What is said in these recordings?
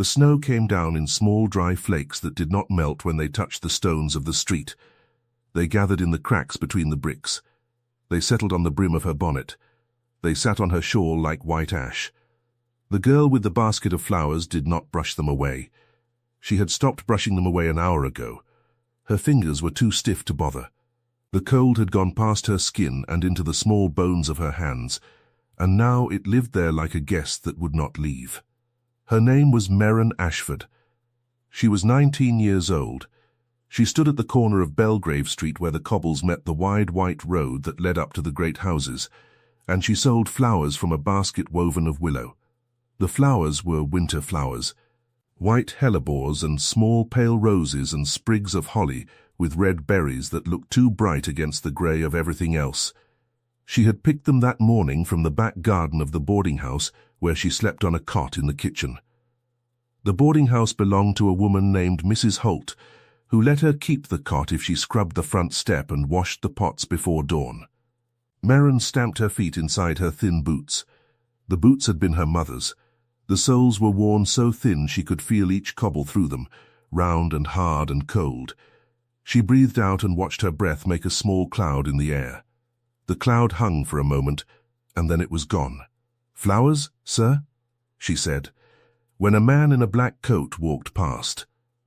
The snow came down in small dry flakes that did not melt when they touched the stones of the street. They gathered in the cracks between the bricks. They settled on the brim of her bonnet. They sat on her shawl like white ash. The girl with the basket of flowers did not brush them away. She had stopped brushing them away an hour ago. Her fingers were too stiff to bother. The cold had gone past her skin and into the small bones of her hands, and now it lived there like a guest that would not leave. Her name was Merran Ashford. She was 19 years old. She stood at the corner of Belgrave Street where the cobbles met the wide white road that led up to the great houses, and she sold flowers from a basket woven of willow. The flowers were winter flowers, white hellebores and small pale roses and sprigs of holly with red berries that looked too bright against the grey of everything else. She had picked them that morning from the back garden of the boarding house where she slept on a cot in the kitchen. The boarding house belonged to a woman named Mrs. Holt, who let her keep the cot if she scrubbed the front step and washed the pots before dawn. Merran stamped her feet inside her thin boots. The boots had been her mother's. The soles were worn so thin she could feel each cobble through them, round and hard and cold. She breathed out and watched her breath make a small cloud in the air. The cloud hung for a moment, and then it was gone. "Flowers, sir?" she said, when a man in a black coat walked past.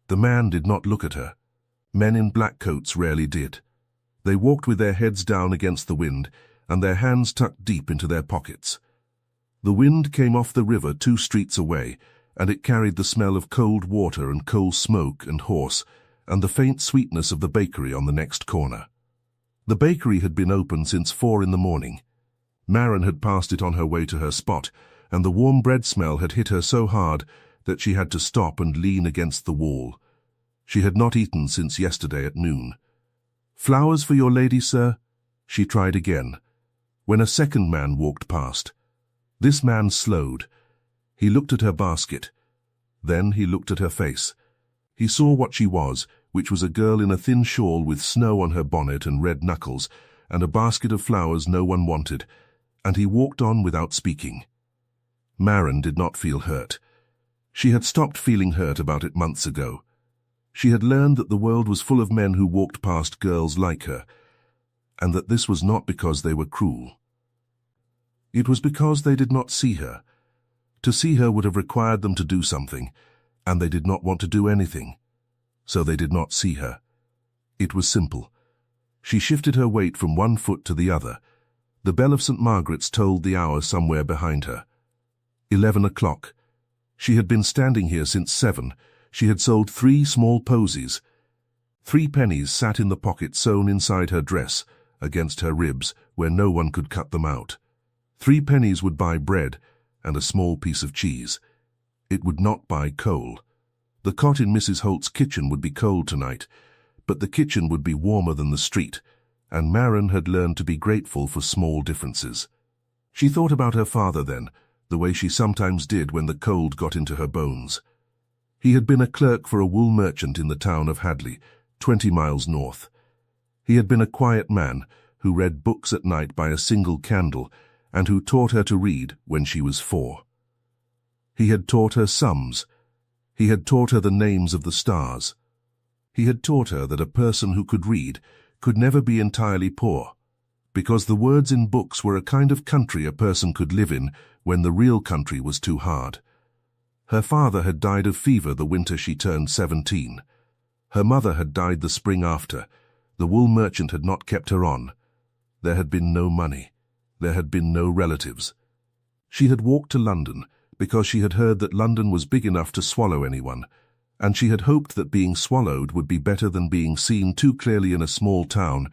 The man did not look at her. Men in black coats rarely did. They walked with their heads down against the wind and their hands tucked deep into their pockets. The wind came off the river 2 streets away, and it carried the smell of cold water and coal smoke and horse, and the faint sweetness of the bakery on the next corner. The bakery had been open since 4 in the morning. Merran had passed it on her way to her spot, and the warm bread smell had hit her so hard that she had to stop and lean against the wall. She had not eaten since yesterday at noon. "Flowers for your lady, sir?" she tried again, when a second man walked past. This man slowed. He looked at her basket. Then he looked at her face. He saw what she was, which was a girl in a thin shawl with snow on her bonnet and red knuckles, and a basket of flowers no one wanted, and he walked on without speaking. Merran did not feel hurt. She had stopped feeling hurt about it months ago. She had learned that the world was full of men who walked past girls like her, and that this was not because they were cruel. It was because they did not see her. To see her would have required them to do something, and they did not want to do anything, so they did not see her. It was simple. She shifted her weight from one foot to the other. The bell of St. Margaret's tolled the hour somewhere behind her. 11 o'clock. She had been standing here since 7. She had sold 3 small posies. 3 pennies sat in the pocket sewn inside her dress, against her ribs, where no one could cut them out. 3 pennies would buy bread and a small piece of cheese. It would not buy coal. The cot in Mrs. Holt's kitchen would be cold tonight, but the kitchen would be warmer than the street, and Merran had learned to be grateful for small differences. She thought about her father then, the way she sometimes did when the cold got into her bones. He had been a clerk for a wool merchant in the town of Hadley, 20 miles north. He had been a quiet man who read books at night by a single candle and who taught her to read when she was 4. He had taught her sums. He had taught her the names of the stars. He had taught her that a person who could read could never be entirely poor, because the words in books were a kind of country a person could live in when the real country was too hard. Her father had died of fever the winter she turned 17. Her mother had died the spring after. The wool merchant had not kept her on. There had been no money. There had been no relatives. She had walked to London because she had heard that London was big enough to swallow anyone, and she had hoped that being swallowed would be better than being seen too clearly in a small town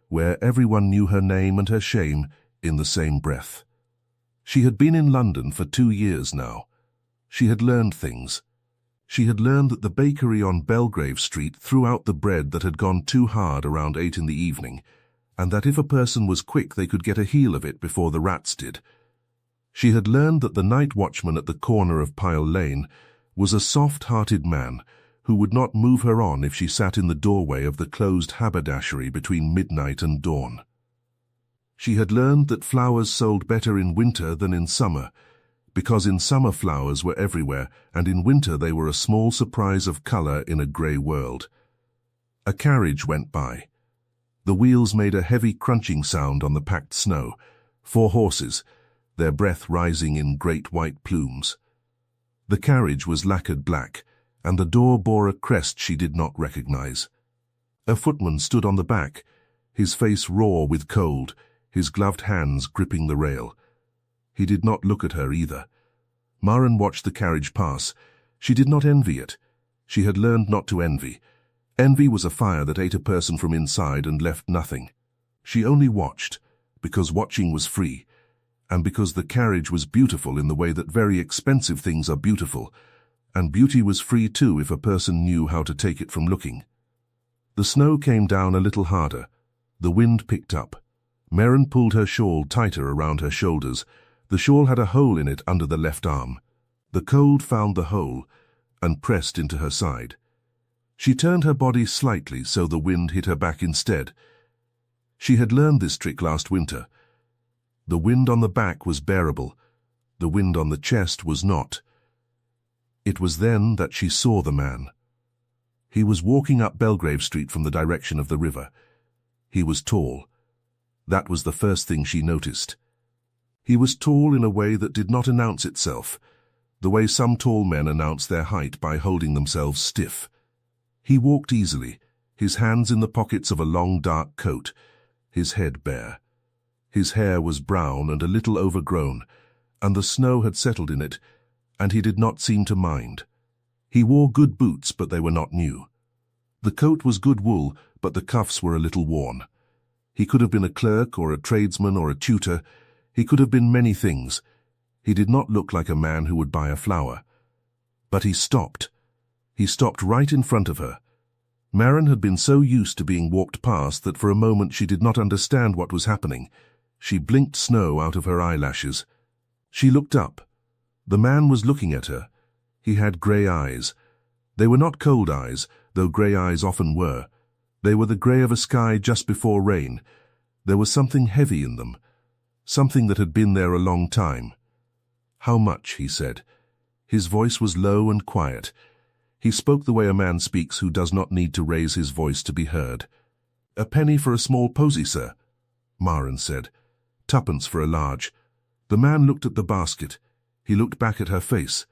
where everyone knew her name and her shame in the same breath. She had been in London for 2 years now. She had learned things. She had learned that the bakery on Belgrave Street threw out the bread that had gone too hard around 8 in the evening, and that if a person was quick they could get a heel of it before the rats did. She had learned that the night watchman at the corner of Pyle Lane was a soft-hearted man who would not move her on if she sat in the doorway of the closed haberdashery between midnight and dawn. She had learned that flowers sold better in winter than in summer, because in summer flowers were everywhere, and in winter they were a small surprise of color in a grey world. A carriage went by. The wheels made a heavy crunching sound on the packed snow. 4 horses, their breath rising in great white plumes. The carriage was lacquered black, and the door bore a crest she did not recognize. A footman stood on the back, his face raw with cold, his gloved hands gripping the rail. He did not look at her either. Maren watched the carriage pass. She did not envy it. She had learned not to envy. Envy was a fire that ate a person from inside and left nothing. She only watched, because watching was free, and because the carriage was beautiful in the way that very expensive things are beautiful, and beauty was free too if a person knew how to take it from looking. The snow came down a little harder. The wind picked up. Maren pulled her shawl tighter around her shoulders. The shawl had a hole in it under the left arm. The cold found the hole and pressed into her side. She turned her body slightly so the wind hit her back instead. She had learned this trick last winter. The wind on the back was bearable. The wind on the chest was not. It was then that she saw the man. He was walking up Belgrave Street from the direction of the river. He was tall. That was the first thing she noticed. He was tall in a way that did not announce itself, the way some tall men announce their height by holding themselves stiff. He walked easily, his hands in the pockets of a long dark coat, his head bare. His hair was brown and a little overgrown, and the snow had settled in it, and he did not seem to mind. He wore good boots, but they were not new. The coat was good wool, but the cuffs were a little worn. He could have been a clerk or a tradesman or a tutor. He could have been many things. He did not look like a man who would buy a flower. But he stopped. He stopped right in front of her. Maren had been so used to being walked past that for a moment she did not understand what was happening. She blinked snow out of her eyelashes. She looked up. The man was looking at her. He had grey eyes. They were not cold eyes, though grey eyes often were. They were the grey of a sky just before rain. There was something heavy in them, something that had been there a long time. "How much?" he said. His voice was low and quiet. He spoke the way a man speaks who does not need to raise his voice to be heard. "A penny for a small posy, sir," Maren said. "Twopence for a large." The man looked at the basket. He looked back at her face.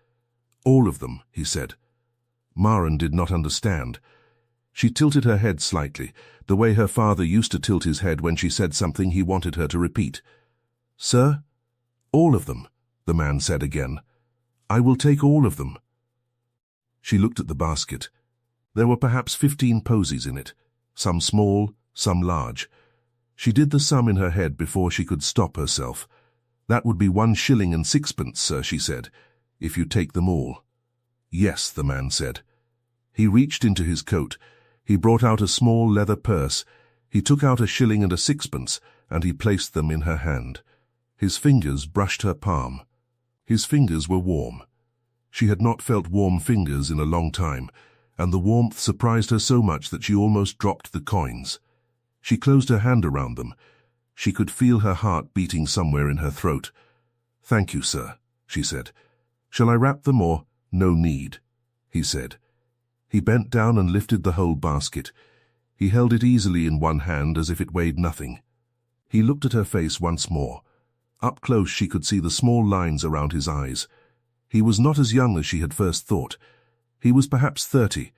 "All of them," he said. Maren did not understand. She tilted her head slightly, the way her father used to tilt his head when she said something he wanted her to repeat. "Sir?" "All of them," the man said again. "I will take all of them." She looked at the basket. There were perhaps 15 posies in it, some small, some large. She did the sum in her head before she could stop herself. "That would be 1 shilling and 6pence, sir," she said, "if you take them all." "Yes," the man said. He reached into his coat. He brought out a small leather purse. He took out 1 shilling and 6pence, and he placed them in her hand. His fingers brushed her palm. His fingers were warm. She had not felt warm fingers in a long time, and the warmth surprised her so much that she almost dropped the coins. She closed her hand around them. She could feel her heart beating somewhere in her throat. "Thank you, sir," she said. "Shall I wrap them or—" "No need," he said. He bent down and lifted the whole basket. He held it easily in one hand as if it weighed nothing. He looked at her face once more. Up close she could see the small lines around his eyes. He was not as young as she had first thought. He was perhaps 30.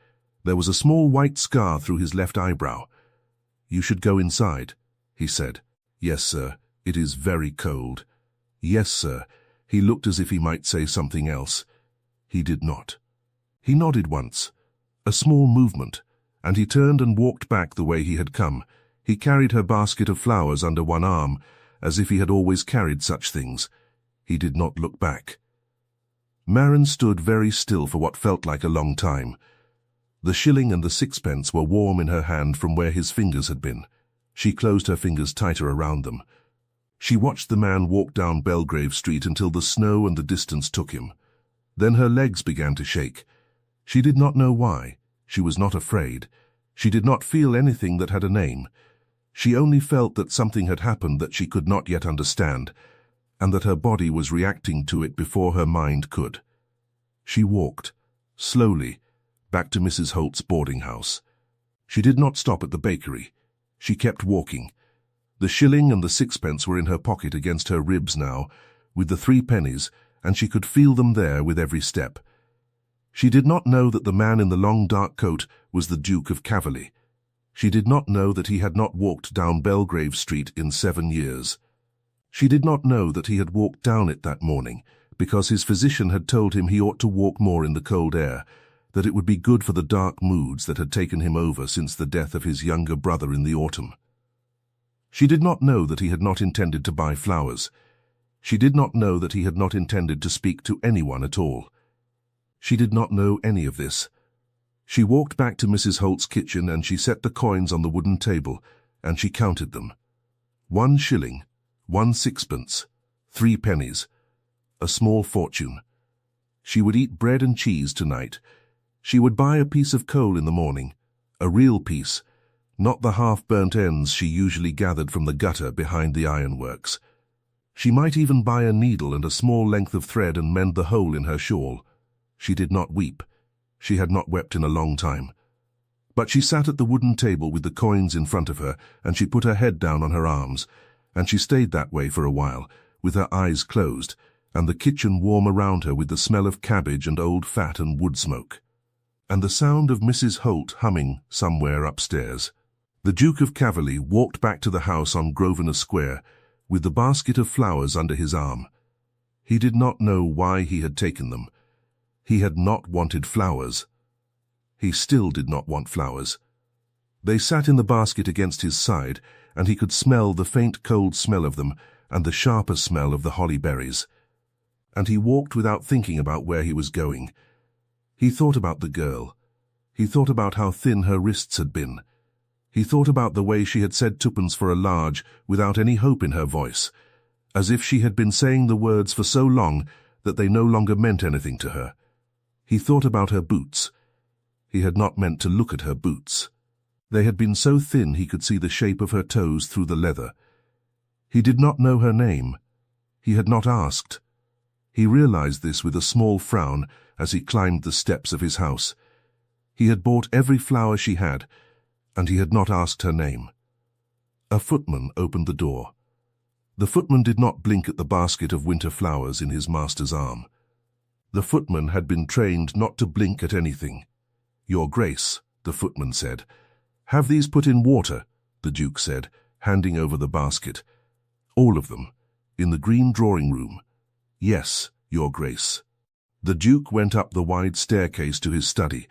There was a small white scar through his left eyebrow. "You should go inside," he said. "Yes, sir. It is very cold." "Yes, sir." He looked as if he might say something else. He did not. He nodded once. A small movement, and he turned and walked back the way he had come. He carried her basket of flowers under one arm, as if he had always carried such things. He did not look back. Maren stood very still for what felt like a long time. The shilling and the 6pence were warm in her hand from where his fingers had been. She closed her fingers tighter around them. She watched the man walk down Belgrave Street until the snow and the distance took him. Then her legs began to shake. She did not know why. She was not afraid. She did not feel anything that had a name. She only felt that something had happened that she could not yet understand, and that her body was reacting to it before her mind could. She walked, slowly, back to Mrs. Holt's boarding house. She did not stop at the bakery. She kept walking. The shilling and the sixpence were in her pocket against her ribs now, with the 3 pennies, and she could feel them there with every step. She did not know that the man in the long dark coat was the Duke of Caverley. She did not know that he had not walked down Belgrave Street in 7 years. She did not know that he had walked down it that morning, because his physician had told him he ought to walk more in the cold air, that it would be good for the dark moods that had taken him over since the death of his younger brother in the autumn. She did not know that he had not intended to buy flowers. She did not know that he had not intended to speak to anyone at all. She did not know any of this. She walked back to Mrs. Holt's kitchen and she set the coins on the wooden table, and she counted them. 1 shilling, 1 sixpence, 3 pennies. A small fortune. She would eat bread and cheese tonight. She would buy a piece of coal in the morning, a real piece, not the half-burnt ends she usually gathered from the gutter behind the ironworks. She might even buy a needle and a small length of thread and mend the hole in her shawl. She did not weep. She had not wept in a long time. But she sat at the wooden table with the coins in front of her, and she put her head down on her arms, and she stayed that way for a while, with her eyes closed, and the kitchen warm around her with the smell of cabbage and old fat and wood smoke, and the sound of Mrs. Holt humming somewhere upstairs. The Duke of Caverley walked back to the house on Grosvenor Square, with the basket of flowers under his arm. He did not know why he had taken them. He had not wanted flowers. He still did not want flowers. They sat in the basket against his side, and he could smell the faint cold smell of them and the sharper smell of the holly berries. And he walked without thinking about where he was going. He thought about the girl. He thought about how thin her wrists had been. He thought about the way she had said twopence for a large without any hope in her voice, as if she had been saying the words for so long that they no longer meant anything to her. He thought about her boots. He had not meant to look at her boots. They had been so thin he could see the shape of her toes through the leather. He did not know her name. He had not asked. He realized this with a small frown as he climbed the steps of his house. He had bought every flower she had, and he had not asked her name. A footman opened the door. The footman did not blink at the basket of winter flowers in his master's arm. The footman had been trained not to blink at anything. "Your Grace," the footman said. "Have these put in water," the Duke said, handing over the basket. "All of them, in the green drawing-room." "Yes, Your Grace." The Duke went up the wide staircase to his study.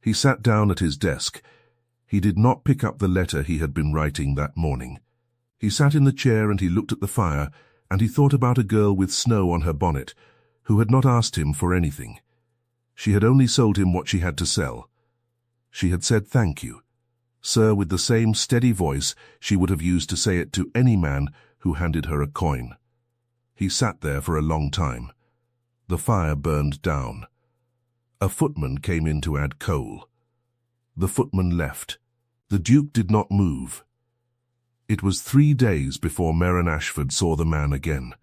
He sat down at his desk. He did not pick up the letter he had been writing that morning. He sat in the chair and he looked at the fire, and he thought about a girl with snow on her bonnet, who had not asked him for anything. She had only sold him what she had to sell. She had said thank you, sir, with the same steady voice she would have used to say it to any man who handed her a coin. He sat there for a long time. The fire burned down. A footman came in to add coal. The footman left. The Duke did not move. It was 3 days before Maren Ashford saw the man again.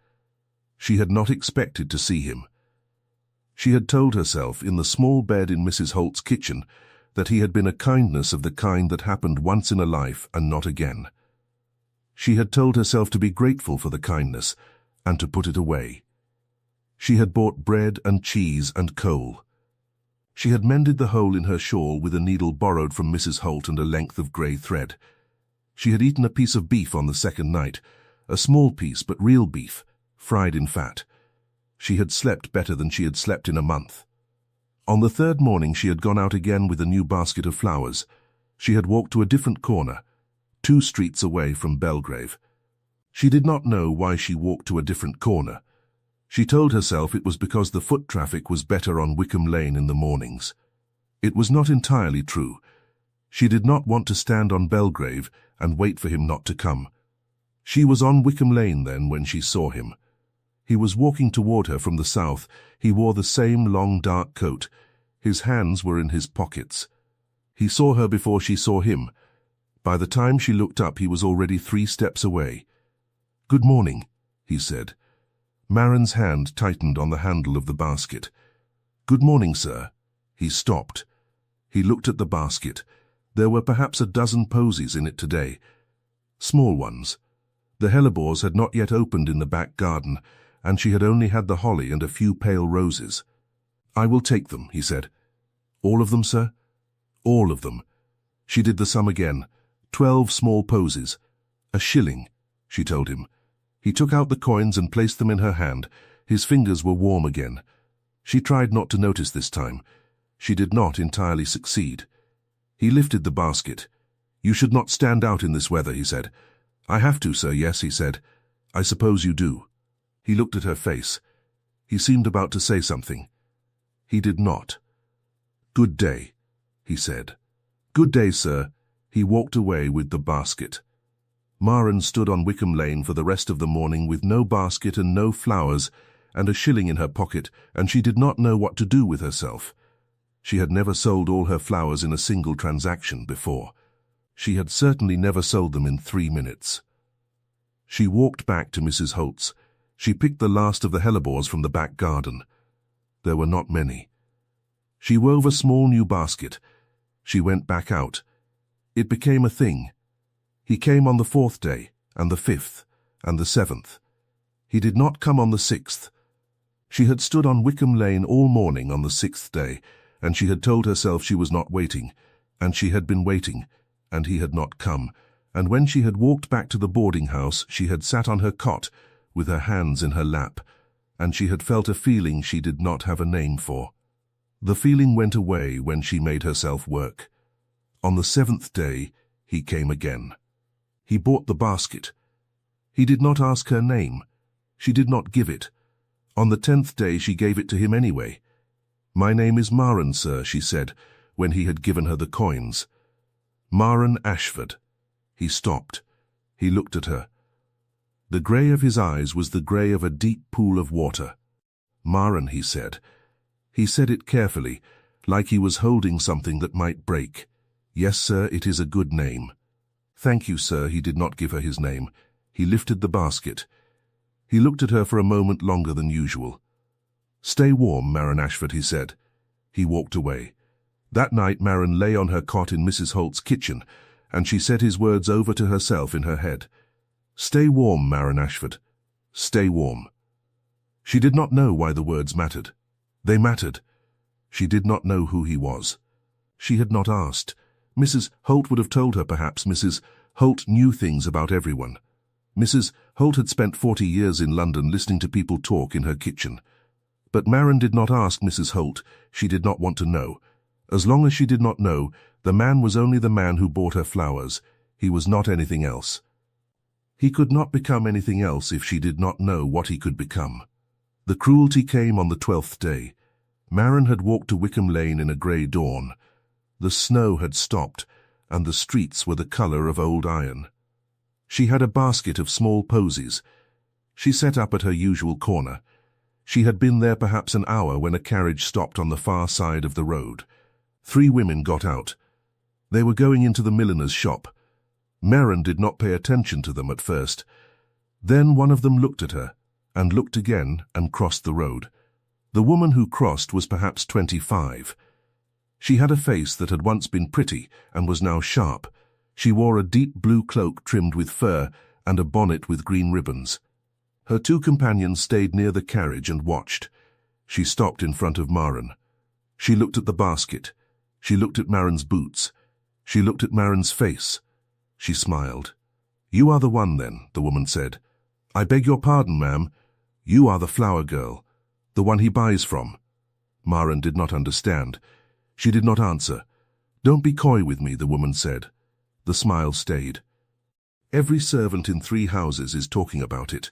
She had not expected to see him. She had told herself in the small bed in Mrs. Holt's kitchen that he had been a kindness of the kind that happened once in a life and not again. She had told herself to be grateful for the kindness and to put it away. She had bought bread and cheese and coal. She had mended the hole in her shawl with a needle borrowed from Mrs. Holt and a length of grey thread. She had eaten a piece of beef on the second night, a small piece but real beef, fried in fat. She had slept better than she had slept in a month. On the 3rd morning she had gone out again with a new basket of flowers. She had walked to a different corner, 2 streets away from Belgrave. She did not know why she walked to a different corner. She told herself it was because the foot traffic was better on Wickham Lane in the mornings. It was not entirely true. She did not want to stand on Belgrave and wait for him not to come. She was on Wickham Lane then when she saw him. He was walking toward her from the south. He wore the same long dark coat. His hands were in his pockets. He saw her before she saw him. By the time she looked up, he was already 3 steps away. "Good morning," he said. Maren's hand tightened on the handle of the basket. "Good morning, sir." He stopped. He looked at the basket. There were perhaps a dozen posies in it today. Small ones. The hellebores had not yet opened in the back garden, and she had only had the holly and a few pale roses. "I will take them," he said. "All of them, sir?" "All of them." She did the sum again. 12 small posies. "A shilling," she told him. He took out the coins and placed them in her hand. His fingers were warm again. She tried not to notice this time. She did not entirely succeed. He lifted the basket. "You should not stand out in this weather," he said. "I have to, sir, yes," he said. "I suppose you do." He looked at her face. He seemed about to say something. He did not. "Good day," he said. "Good day, sir." He walked away with the basket. Maren stood on Wickham Lane for the rest of the morning with no basket and no flowers, and a shilling in her pocket, and she did not know what to do with herself. She had never sold all her flowers in a single transaction before. She had certainly never sold them in 3 minutes. She walked back to Mrs. Holt's. She picked the last of the hellebores from the back garden. There were not many. She wove a small new basket. She went back out. It became a thing. He came on the 4th day, and the 5th, and the 7th. He did not come on the 6th. She had stood on Wickham Lane all morning on the 6th day, and she had told herself she was not waiting, and she had been waiting, and he had not come, and when she had walked back to the boarding-house, she had sat on her cot, with her hands in her lap, and she had felt a feeling she did not have a name for. The feeling went away when she made herself work. On the 7th day, he came again. He bought the basket. He did not ask her name. She did not give it. On the 10th day, she gave it to him anyway. "My name is Maren, sir," she said, when he had given her the coins. "Maren Ashford." He stopped. He looked at her. The grey of his eyes was the grey of a deep pool of water. "Maren," he said. He said it carefully, like he was holding something that might break. "Yes, sir, it is a good name." "Thank you, sir." He did not give her his name. He lifted the basket. He looked at her for a moment longer than usual. "Stay warm, Maren Ashford," he said. He walked away. That night Maren lay on her cot in Mrs. Holt's kitchen, and she said his words over to herself in her head. "Stay warm, Maren Ashford. Stay warm." She did not know why the words mattered. They mattered. She did not know who he was. She had not asked. Mrs. Holt would have told her perhaps. Mrs. Holt knew things about everyone. Mrs. Holt had spent 40 years in London listening to people talk in her kitchen. But Maren did not ask Mrs. Holt. She did not want to know. As long as she did not know, the man was only the man who bought her flowers. He was not anything else. He could not become anything else if she did not know what he could become. The cruelty came on the 12th day. Maren had walked to Wickham Lane in a grey dawn. The snow had stopped, and the streets were the colour of old iron. She had a basket of small posies. She set up at her usual corner. She had been there perhaps an hour when a carriage stopped on the far side of the road. 3 women got out. They were going into the milliner's shop. Maren did not pay attention to them at first. Then one of them looked at her, and looked again, and crossed the road. The woman who crossed was perhaps 25. She had a face that had once been pretty and was now sharp. She wore a deep blue cloak trimmed with fur and a bonnet with green ribbons. Her 2 companions stayed near the carriage and watched. She stopped in front of Maren. She looked at the basket. She looked at Maren's boots. She looked at Maren's face. She smiled. "You are the one, then," the woman said. "I beg your pardon, ma'am. You are the flower girl, the one he buys from." Maren did not understand. She did not answer. "Don't be coy with me," the woman said. The smile stayed. "Every servant in 3 houses is talking about it.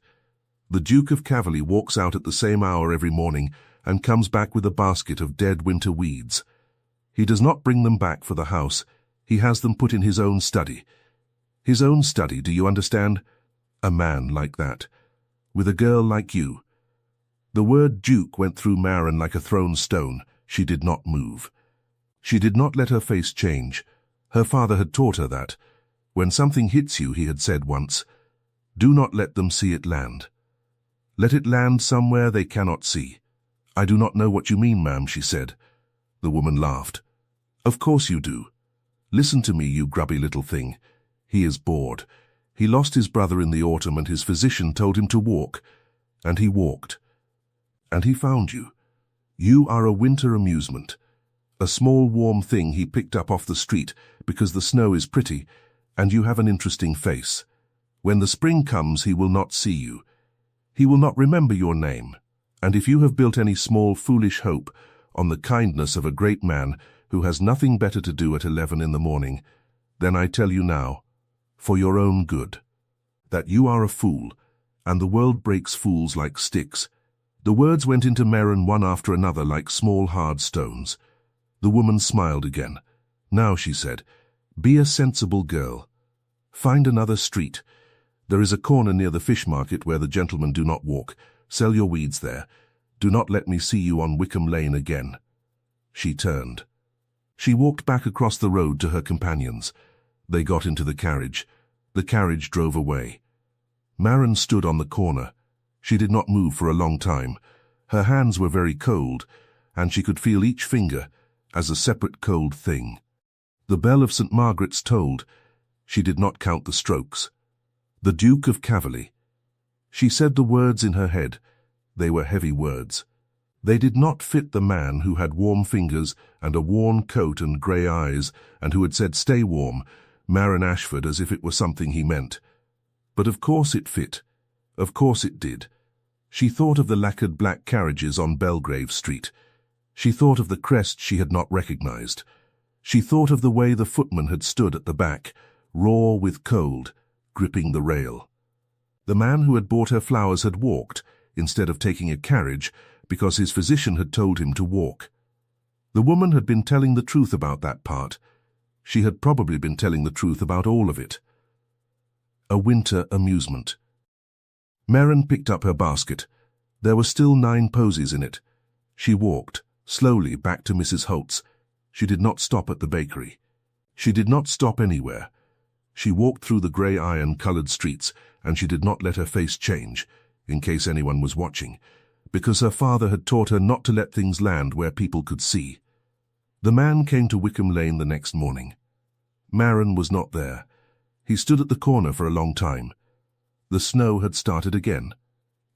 The Duke of Cavalry walks out at the same hour every morning and comes back with a basket of dead winter weeds. He does not bring them back for the house. He has them put in his own study. His own study, do you understand? A man like that. With a girl like you." The word Duke went through Maren like a thrown stone. She did not move. She did not let her face change. Her father had taught her that. When something hits you, he had said once, do not let them see it land. Let it land somewhere they cannot see. I do not know what you mean, ma'am, she said. The woman laughed. Of course you do. Listen to me, you grubby little thing. He is bored. He lost his brother in the autumn and his physician told him to walk. And he walked. And he found you. You are a winter amusement. A small warm thing he picked up off the street because the snow is pretty and you have an interesting face. When the spring comes, he will not see you. He will not remember your name. And if you have built any small foolish hope on the kindness of a great man who has nothing better to do at 11 in the morning, then I tell you now, for your own good, that you are a fool, and the world breaks fools like sticks. The words went into Maren one after another like small hard stones. The woman smiled again. Now, she said, be a sensible girl. Find another street. There is a corner near the fish market where the gentlemen do not walk. Sell your weeds there. Do not let me see you on Wickham Lane again. She turned. She walked back across the road to her companions. They got into the carriage. The carriage drove away. Maren stood on the corner. She did not move for a long time. Her hands were very cold, and she could feel each finger as a separate cold thing. The bell of St. Margaret's tolled. She did not count the strokes. The Duke of Cavalry. She said the words in her head. They were heavy words. They did not fit the man who had warm fingers and a worn coat and grey eyes, and who had said, "Stay warm," Maren Ashford, as if it were something he meant. But of course it fit. Of course it did. She thought of the lacquered black carriages on Belgrave Street. She thought of the crest she had not recognized. She thought of the way the footman had stood at the back, raw with cold, gripping the rail. The man who had bought her flowers had walked, instead of taking a carriage, because his physician had told him to walk. The woman had been telling the truth about that part. She had probably been telling the truth about all of it. A winter amusement. Maren picked up her basket. There were still 9 posies in it. She walked, slowly, back to Mrs. Holt's. She did not stop at the bakery. She did not stop anywhere. She walked through the grey iron-coloured streets, and she did not let her face change, in case anyone was watching, because her father had taught her not to let things land where people could see. The man came to Wickham Lane the next morning. Maren was not there. He stood at the corner for a long time. The snow had started again.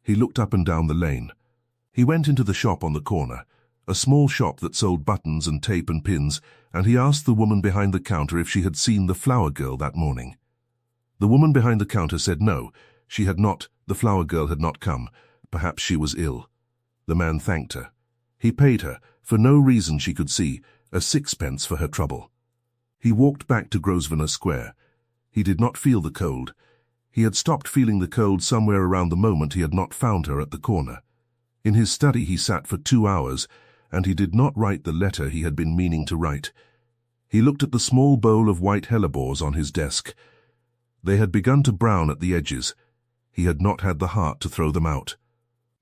He looked up and down the lane. He went into the shop on the corner, a small shop that sold buttons and tape and pins, and he asked the woman behind the counter if she had seen the flower girl that morning. The woman behind the counter said no, she had not. The flower girl had not come. Perhaps she was ill. The man thanked her. He paid her, for no reason she could see, a 6 for her trouble. He walked back to Grosvenor Square. He did not feel the cold. He had stopped feeling the cold somewhere around the moment he had not found her at the corner. In his study he sat for 2 hours, and he did not write the letter he had been meaning to write. He looked at the small bowl of white hellebores on his desk. They had begun to brown at the edges. He had not had the heart to throw them out.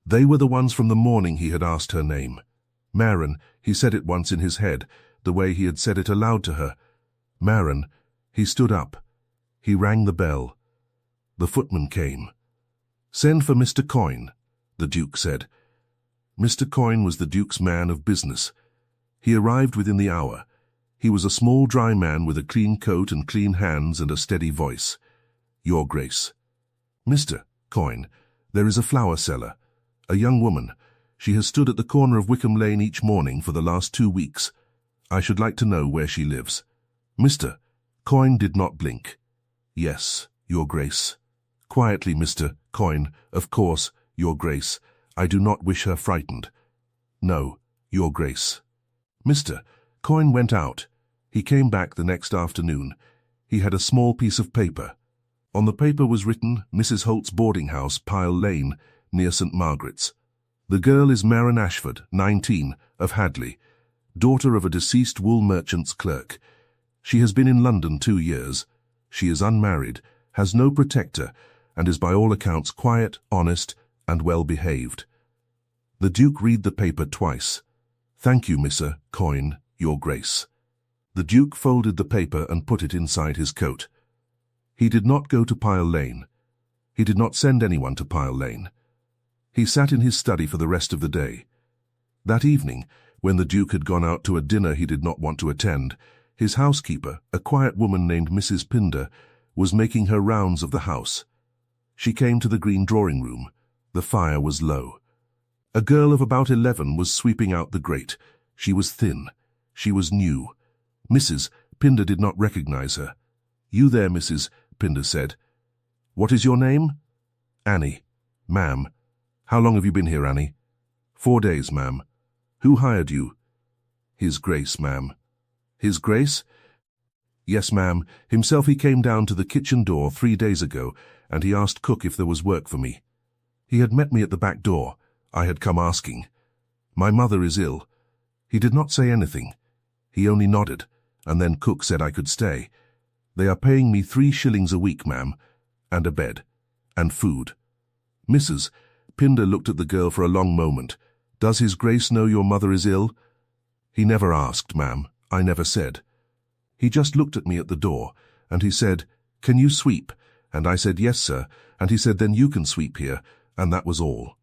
They were the ones from the morning he had asked her name. Maren, he said it once in his head, the way he had said it aloud to her. Maren. He stood up. He rang the bell. The footman came. "Send for Mr. Coyne," the Duke said. Mr. Coyne was the Duke's man of business. He arrived within the hour. He was a small, dry man with a clean coat and clean hands and a steady voice. "Your Grace." "Mr. Coyne, there is a flower seller, a young woman. She has stood at the corner of Wickham Lane each morning for the last 2 weeks. I should like to know where she lives." Mr. Coyne did not blink. "Yes, Your Grace." "Quietly, Mr. Coyne. Of course, Your Grace. I do not wish her frightened." "No, Your Grace." Mr. Coyne went out. He came back the next afternoon. He had a small piece of paper. On the paper was written, "Mrs. Holt's boarding house, Pyle Lane, near St. Margaret's. The girl is Maren Ashford, 19, of Hadley, daughter of a deceased wool merchant's clerk. She has been in London 2 years. She is unmarried, has no protector, and is by all accounts quiet, honest, and well-behaved." The Duke read the paper twice. "Thank you, Mr. Coyne, Your Grace." The Duke folded the paper and put it inside his coat. He did not go to Pyle Lane. He did not send anyone to Pyle Lane. He sat in his study for the rest of the day. That evening, when the Duke had gone out to a dinner he did not want to attend, his housekeeper, a quiet woman named Mrs. Pinder, was making her rounds of the house. She came to the green drawing room. The fire was low. A girl of about 11 was sweeping out the grate. She was thin. She was new. Mrs. Pinder did not recognize her. "You there, Mrs. Pinder said. "What is your name?" "Annie." "Ma'am." "How long have you been here, Annie?" "4 days, ma'am." "Who hired you?" "His Grace, ma'am." "His Grace?" "Yes, ma'am. Himself he came down to the kitchen door 3 days ago, and he asked cook if there was work for me. He had met me at the back door. I had come asking. My mother is ill. He did not say anything. He only nodded, and then cook said I could stay. They are paying me 3 shillings a week, ma'am, and a bed, and food." Mrs. Pinder looked at the girl for a long moment. "Does His Grace know your mother is ill?" "He never asked, ma'am. I never said. He just looked at me at the door, and he said, 'Can you sweep?' And I said, 'Yes, sir,' and he said, 'Then you can sweep here,' and that was all."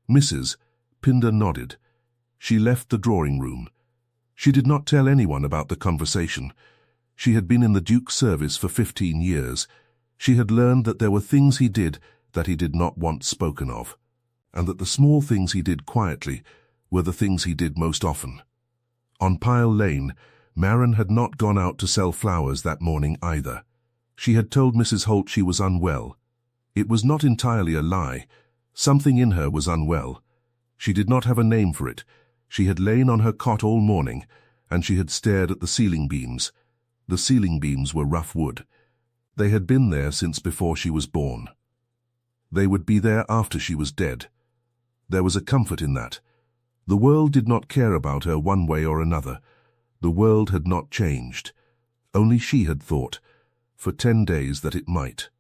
Mrs. Pinder nodded. She left the drawing room. She did not tell anyone about the conversation. She had been in the Duke's service for 15 years. She had learned that there were things he did that he did not want spoken of, and that the small things he did quietly were the things he did most often. On Pile Lane, Marin had not gone out to sell flowers that morning either. She had told Mrs. Holt she was unwell. It was not entirely a lie. Something in her was unwell. She did not have a name for it. She had lain on her cot all morning, and she had stared at the ceiling beams. The ceiling beams were rough wood. They had been there since before she was born. They would be there after she was dead. There was a comfort in that. The world did not care about her one way or another. The world had not changed. Only she had thought, for 10 days, that it might.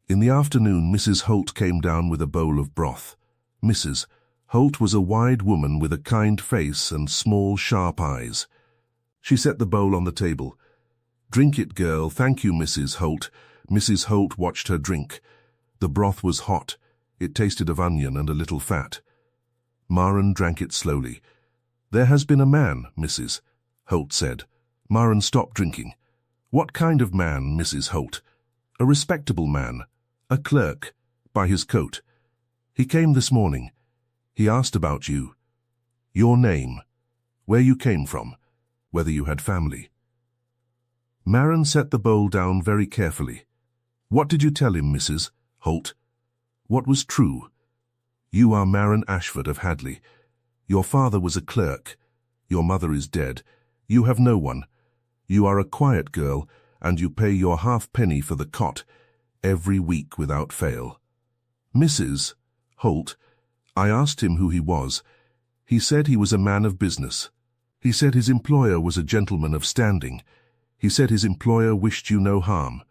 In the afternoon, Mrs. Holt came down with a bowl of broth. Mrs. Holt was a wide woman with a kind face and small, sharp eyes. She set the bowl on the table. "Drink it, girl. Thank you, Mrs. Holt." Mrs. Holt watched her drink. The broth was hot. It tasted of onion and a little fat. Marin drank it slowly. "There has been a man," Mrs. Holt said. Marin stopped drinking. "What kind of man, Mrs. Holt?" "A respectable man. A clerk. By his coat. He came this morning. He asked about you. Your name. Where you came from. Whether you had family." Marin set the bowl down very carefully. "What did you tell him, Mrs. Holt? What was true? You are Marin Ashford of Hadley. Your father was a clerk. Your mother is dead. You have no one. You are a quiet girl, and you pay your halfpenny for the cot every week without fail." "Mrs. Holt, I asked him who he was. He said he was a man of business. He said his employer was a gentleman of standing. He said his employer wished you no harm.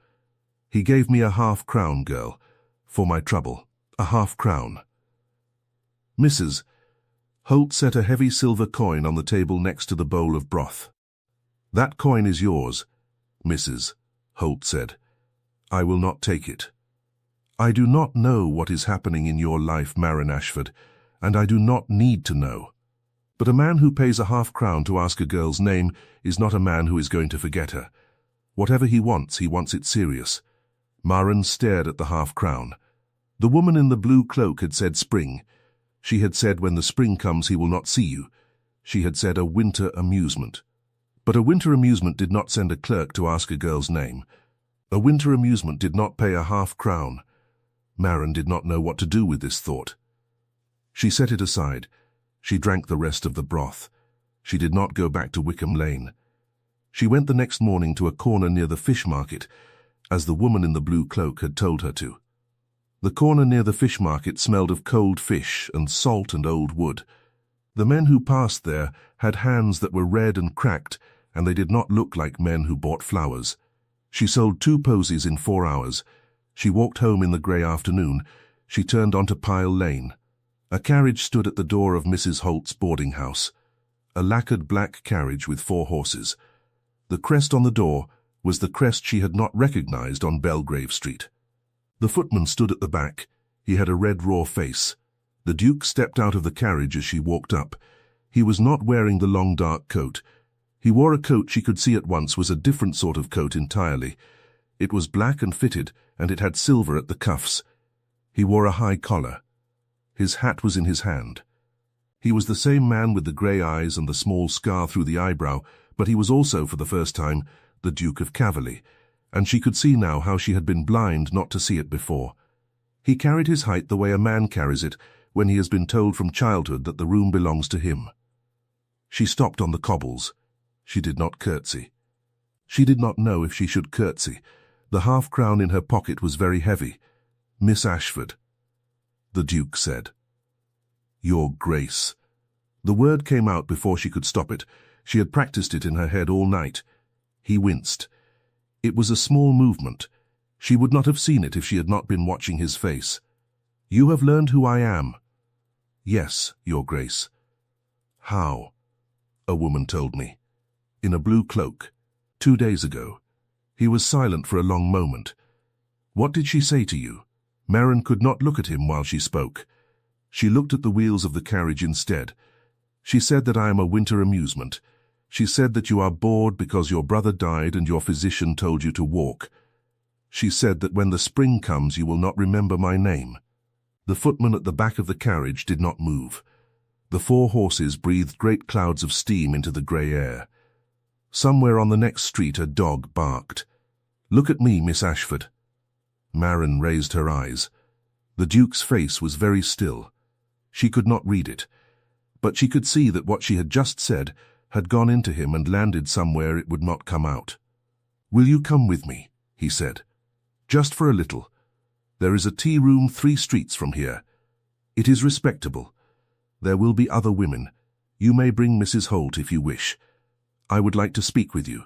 He gave me a half-crown, girl, for my trouble. A half-crown." Mrs. Holt set a heavy silver coin on the table next to the bowl of broth. "That coin is yours," Mrs. Holt said. "I will not take it. I do not know what is happening in your life, Marin Ashford, and I do not need to know. But a man who pays a half-crown to ask a girl's name is not a man who is going to forget her. Whatever he wants it serious." Marin stared at the half-crown. The woman in the blue cloak had said spring. She had said when the spring comes he will not see you. She had said a winter amusement. But a winter amusement did not send a clerk to ask a girl's name. A winter amusement did not pay a half-crown. Marin did not know what to do with this thought. She set it aside. She drank the rest of the broth. She did not go back to Wickham Lane. She went the next morning to a corner near the fish market, as the woman in the blue cloak had told her to. The corner near the fish market smelled of cold fish and salt and old wood. The men who passed there had hands that were red and cracked, and they did not look like men who bought flowers. She sold 2 posies in 4 hours. She walked home in the grey afternoon. She turned onto Pile Lane. A carriage stood at the door of Mrs. Holt's boarding house. A lacquered black carriage with 4 horses. The crest on the door was the crest she had not recognized on Belgrave Street. The footman stood at the back. He had a red raw face. The Duke stepped out of the carriage as she walked up. He was not wearing the long dark coat. He wore a coat she could see at once was a different sort of coat entirely. It was black and fitted, and it had silver at the cuffs. He wore a high collar. His hat was in his hand. He was the same man with the grey eyes and the small scar through the eyebrow, but he was also, for the first time, the Duke of Caverley, and she could see now how she had been blind not to see it before. He carried his height the way a man carries it when he has been told from childhood that the room belongs to him. She stopped on the cobbles. She did not curtsy. She did not know if she should curtsy. The half-crown in her pocket was very heavy. "Miss Ashford," the Duke said. "Your Grace." The word came out before she could stop it. She had practiced it in her head all night. He winced. It was a small movement. She would not have seen it if she had not been watching his face. "You have learned who I am." "Yes, Your Grace." "How?" "A woman told me. In a blue cloak. 2 days ago." He was silent for a long moment. "What did she say to you?" Marin could not look at him while she spoke. She looked at the wheels of the carriage instead. "She said that I am a winter amusement. She said that you are bored because your brother died and your physician told you to walk. She said that when the spring comes you will not remember my name." The footman at the back of the carriage did not move. The 4 horses breathed great clouds of steam into the grey air. Somewhere on the next street a dog barked. "Look at me, Miss Ashford." Marin raised her eyes. The Duke's face was very still. She could not read it, but she could see that what she had just said had gone into him and landed somewhere it would not come out. "Will you come with me?" he said. "Just for a little. There is a tea room 3 streets from here. It is respectable. There will be other women. You may bring Mrs. Holt if you wish. I would like to speak with you.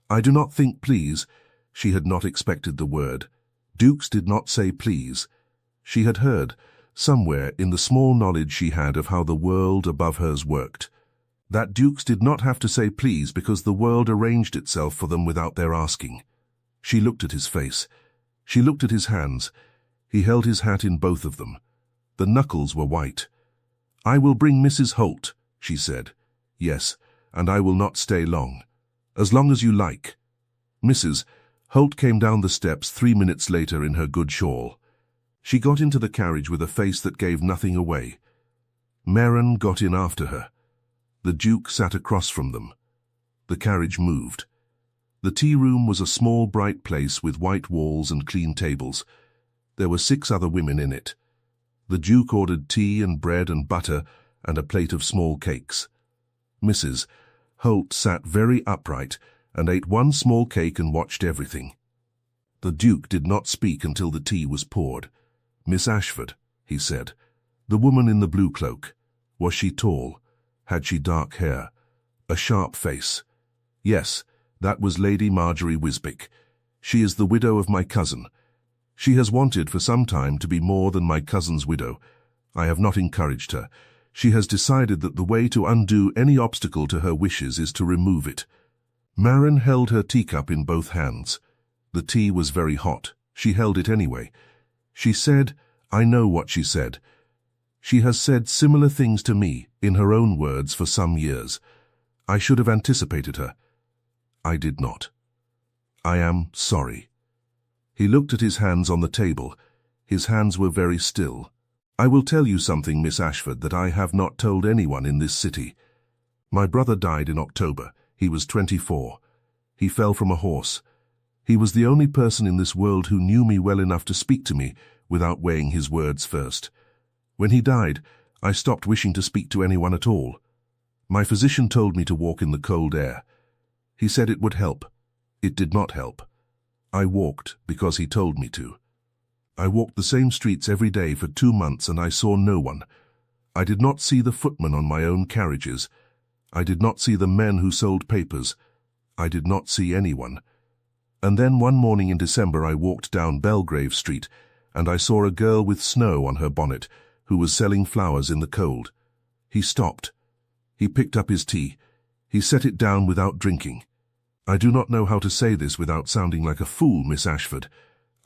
I do not think please." She had not expected the word. Dukes did not say please. She had heard, somewhere in the small knowledge she had of how the world above hers worked, that dukes did not have to say please because the world arranged itself for them without their asking. She looked at his face. She looked at his hands. He held his hat in both of them. The knuckles were white. "I will bring Mrs. Holt," she said. "Yes, and I will not stay long. As long as you like." Mrs. Holt came down the steps 3 minutes later in her good shawl. She got into the carriage with a face that gave nothing away. Marin got in after her. The Duke sat across from them. The carriage moved. The tea room was a small, bright place with white walls and clean tables. There were 6 other women in it. The Duke ordered tea and bread and butter and a plate of small cakes. Mrs. Holt sat very upright and ate 1 small cake and watched everything. The Duke did not speak until the tea was poured. "Miss Ashford," he said. "The woman in the blue cloak. Was she tall? Had she dark hair? A sharp face?" "Yes, that was Lady Marjorie Wisbech. She is the widow of my cousin. She has wanted for some time to be more than my cousin's widow. I have not encouraged her. She has decided that the way to undo any obstacle to her wishes is to remove it." Marin held her teacup in both hands. The tea was very hot. She held it anyway. She said, "I know what she said. She has said similar things to me, in her own words, for some years. I should have anticipated her. I did not. I am sorry." He looked at his hands on the table. His hands were very still. "I will tell you something, Miss Ashford, that I have not told anyone in this city. My brother died in October. He was 24. He fell from a horse. He was the only person in this world who knew me well enough to speak to me without weighing his words first. When he died, I stopped wishing to speak to anyone at all. My physician told me to walk in the cold air. He said it would help. It did not help. I walked because he told me to. I walked the same streets every day for 2 months and I saw no one. I did not see the footmen on my own carriages. I did not see the men who sold papers. I did not see anyone. And then one morning in December I walked down Belgrave Street and I saw a girl with snow on her bonnet who was selling flowers in the cold. He stopped. He picked up his tea. He set it down without drinking. I do not know how to say this without sounding like a fool, Miss Ashford.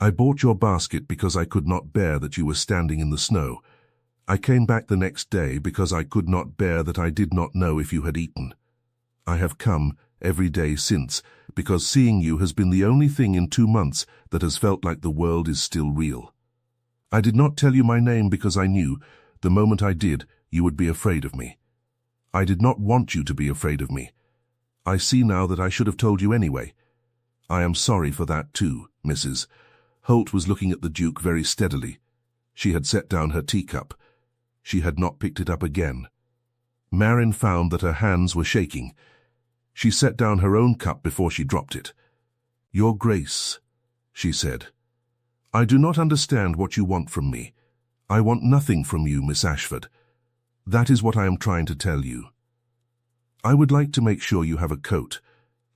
I bought your basket because I could not bear that you were standing in the snow. I came back the next day because I could not bear that I did not know if you had eaten. I have come every day since, because seeing you has been the only thing in 2 months that has felt like the world is still real. I did not tell you my name because I knew, the moment I did, you would be afraid of me. I did not want you to be afraid of me. I see now that I should have told you anyway. I am sorry for that too, Mrs. Holt was looking at the Duke very steadily. She had set down her teacup. She had not picked it up again. Marin found that her hands were shaking. She set down her own cup before she dropped it. "Your Grace," she said, "I do not understand what you want from me. I want nothing from you, Miss Ashford. That is what I am trying to tell you. I would like to make sure you have a coat.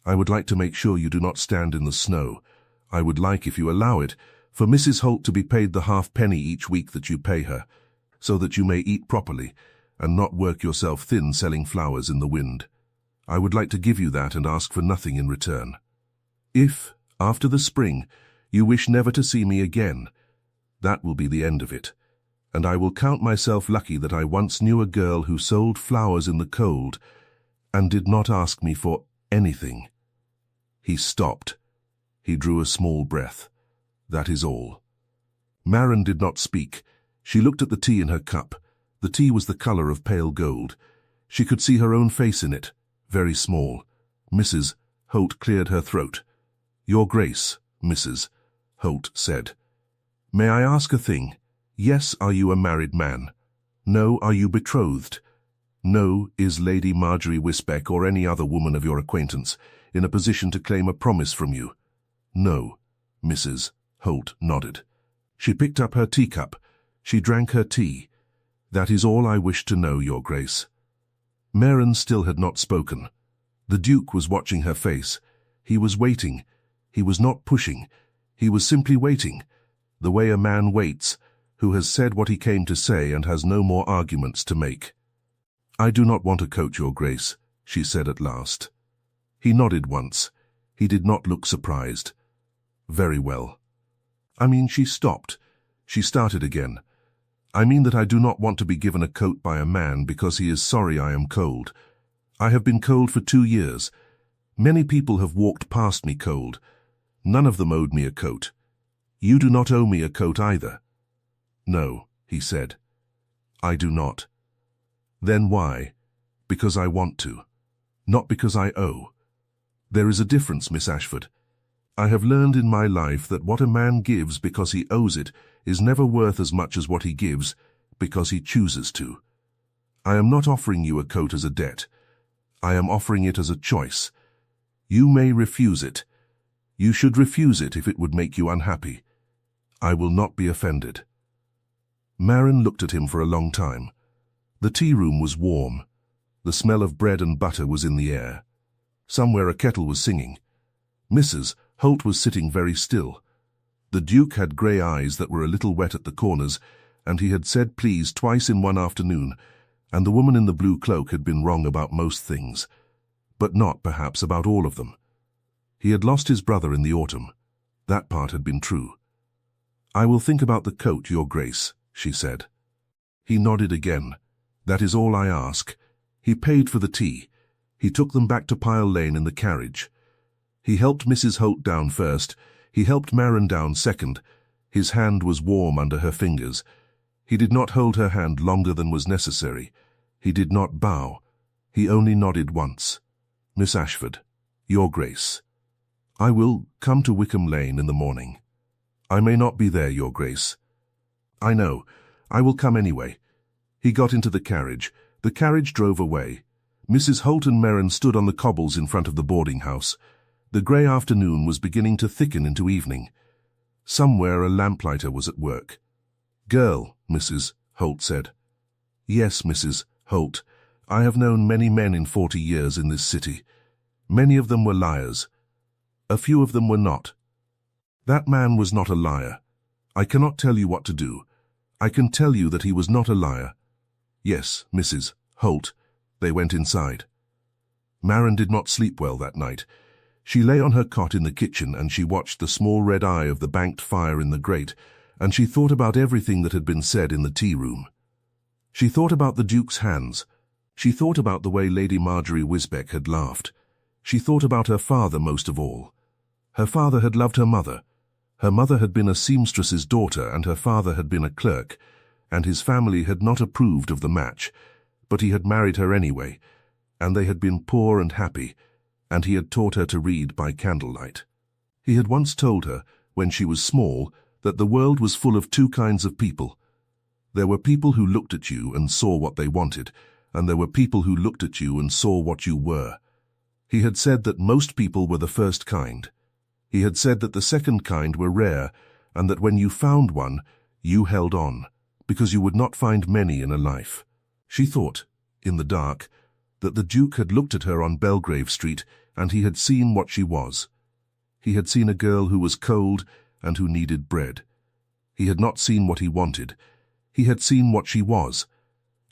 I would like to make sure you do not stand in the snow. I would like, if you allow it, for Mrs. Holt to be paid the halfpenny each week that you pay her, so that you may eat properly and not work yourself thin selling flowers in the wind. I would like to give you that and ask for nothing in return. If, after the spring, you wish never to see me again, that will be the end of it, and I will count myself lucky that I once knew a girl who sold flowers in the cold and did not ask me for anything." He stopped. He drew a small breath. "That is all." Marin did not speak. She looked at the tea in her cup. The tea was the color of pale gold. She could see her own face in it, very small. Mrs. Holt cleared her throat. "Your Grace," Mrs. Holt said, "may I ask a thing? Yes, are you a married man? No, are you betrothed? No, is Lady Marjorie Wisbeck or any other woman of your acquaintance in a position to claim a promise from you?" "No," Mrs. Holt nodded. She picked up her teacup. She drank her tea. "That is all I wish to know, Your Grace." Marin still had not spoken. The Duke was watching her face. He was waiting. He was not pushing. He was simply waiting, the way a man waits, who has said what he came to say and has no more arguments to make. "I do not want a coat, Your Grace," she said at last. He nodded once. He did not look surprised. "Very well." "I mean," she stopped. She started again. "I mean that I do not want to be given a coat by a man because he is sorry I am cold. I have been cold for 2 years. Many people have walked past me cold. None of them owed me a coat. You do not owe me a coat either." "No," he said. "I do not." "Then why?" "Because I want to. Not because I owe. There is a difference, Miss Ashford. I have learned in my life that what a man gives because he owes it is never worth as much as what he gives because he chooses to. I am not offering you a coat as a debt. I am offering it as a choice. You may refuse it. You should refuse it if it would make you unhappy. I will not be offended." Marin looked at him for a long time. The tea room was warm. The smell of bread and butter was in the air. Somewhere a kettle was singing. Mrs. Holt was sitting very still. The Duke had grey eyes that were a little wet at the corners, and he had said please twice in one afternoon, and the woman in the blue cloak had been wrong about most things, but not, perhaps, about all of them. He had lost his brother in the autumn. That part had been true. "I will think about the coat, Your Grace," she said. He nodded again. "That is all I ask." He paid for the tea. He took them back to Pile Lane in the carriage. He helped Mrs. Holt down first. He helped Marin down second. His hand was warm under her fingers. He did not hold her hand longer than was necessary. He did not bow. He only nodded once. "Miss Ashford, Your Grace, I will come to Wickham Lane in the morning. I may not be there, Your Grace." "I know. I will come anyway." He got into the carriage. The carriage drove away. Mrs. Holt and Marin stood on the cobbles in front of the boarding house. The grey afternoon was beginning to thicken into evening. Somewhere a lamplighter was at work. "Girl," Mrs. Holt said. "Yes, Mrs. Holt. I have known many men in 40 years in this city. Many of them were liars. A few of them were not. That man was not a liar. I cannot tell you what to do. I can tell you that he was not a liar." "Yes, Mrs. Holt." They went inside. Marin did not sleep well that night. She lay on her cot in the kitchen and she watched the small red eye of the banked fire in the grate, and she thought about everything that had been said in the tea room. She thought about the Duke's hands. She thought about the way Lady Marjorie Wisbeck had laughed. She thought about her father most of all. Her father had loved her mother. Her mother had been a seamstress's daughter and her father had been a clerk, and his family had not approved of the match, but he had married her anyway, and they had been poor and happy, and he had taught her to read by candlelight. He had once told her, when she was small, that the world was full of two kinds of people. There were people who looked at you and saw what they wanted, and there were people who looked at you and saw what you were. He had said that most people were the first kind. He had said that the second kind were rare, and that when you found one, you held on, because you would not find many in a life. She thought, in the dark, that the Duke had looked at her on Belgrave Street, and he had seen what she was. He had seen a girl who was cold and who needed bread. He had not seen what he wanted. He had seen what she was,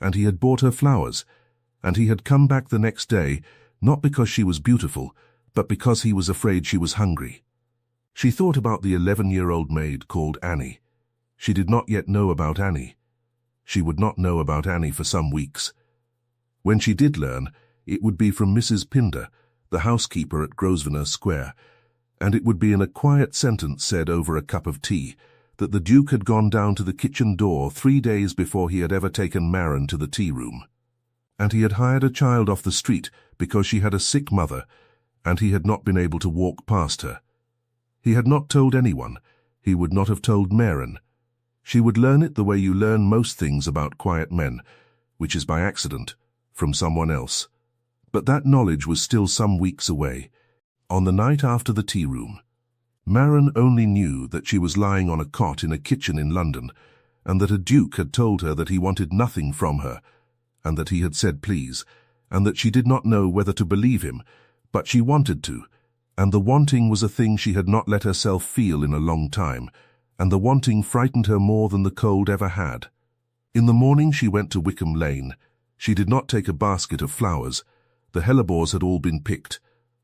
and he had bought her flowers, and he had come back the next day, not because she was beautiful, but because he was afraid she was hungry. She thought about the 11-year-old maid called Annie. She did not yet know about Annie. She would not know about Annie for some weeks. When she did learn, it would be from Mrs. Pinder, the housekeeper at Grosvenor Square, and it would be in a quiet sentence said over a cup of tea that the Duke had gone down to the kitchen door 3 days before he had ever taken Marin to the tea-room. And he had hired a child off the street because she had a sick mother, and he had not been able to walk past her. He had not told anyone. He would not have told Marin. She would learn it the way you learn most things about quiet men, which is by accident, from someone else. But that knowledge was still some weeks away. On the night after the tea-room, Marin only knew that she was lying on a cot in a kitchen in London, and that a duke had told her that he wanted nothing from her, and that he had said please, and that she did not know whether to believe him, but she wanted to, and the wanting was a thing she had not let herself feel in a long time, and the wanting frightened her more than the cold ever had. In the morning she went to Wickham Lane. She did not take a basket of flowers. The hellebores had all been picked.